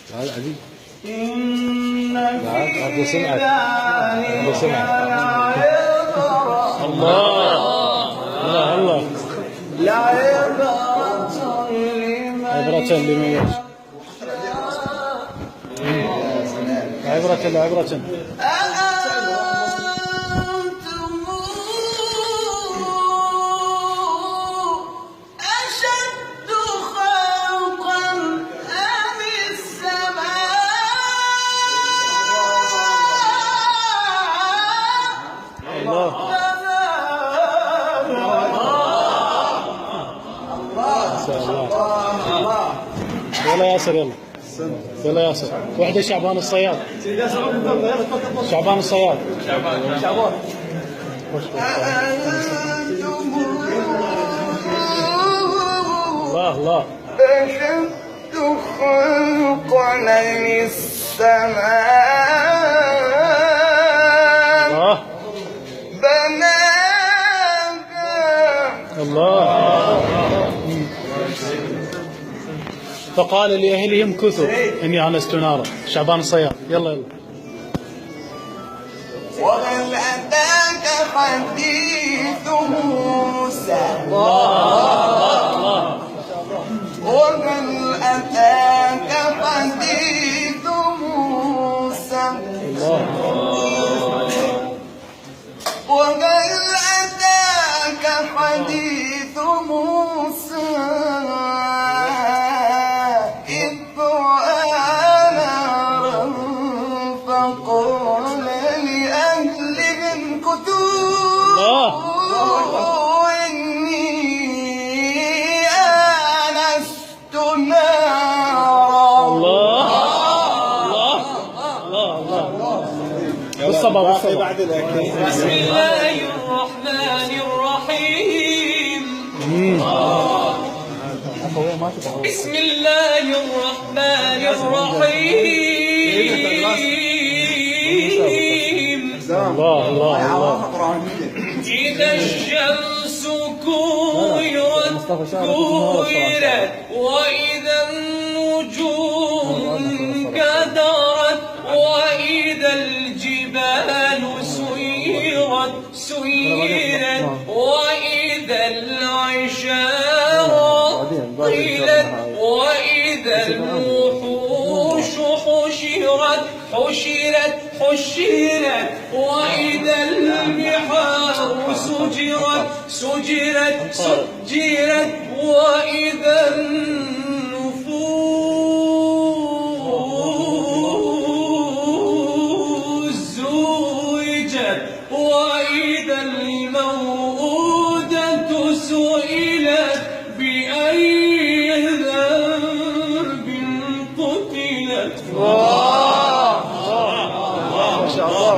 تعال عزيز. تعال أبو سمعت. أبو سمعت. الله الله الله. عبرة لمن يخشى. عبرة يلا ياسر يلا ياسر. وحده شعبان الصياد. شعبان الصياد. شعبان. الله أشد خلقا من السماء الله بناها الله. فقال لأهلهم كثوا إني آنست نارا. شعبان الصياد. يلا وهل أتاك حديث موسى وهل أتاك حديث موسى وهل أتاك حديث موسى إذ رأى نارا فقال لأهلهم كثوا إني آنست نارا. الله بالصبر. بسم الله الرحمن الرحيم. بسم الله الرحمن الرحيم. الله إذا الشمس كورت وإذا النجوم انكدرت وإذا الجبال سيرت وإذا العشار طيلت وإذا الوحوش حشرت وإذا البحار سجرت وإذا النفوس زوجت وإذا الموءودة سئلت بأي ذنب قتلت. ما شاء الله.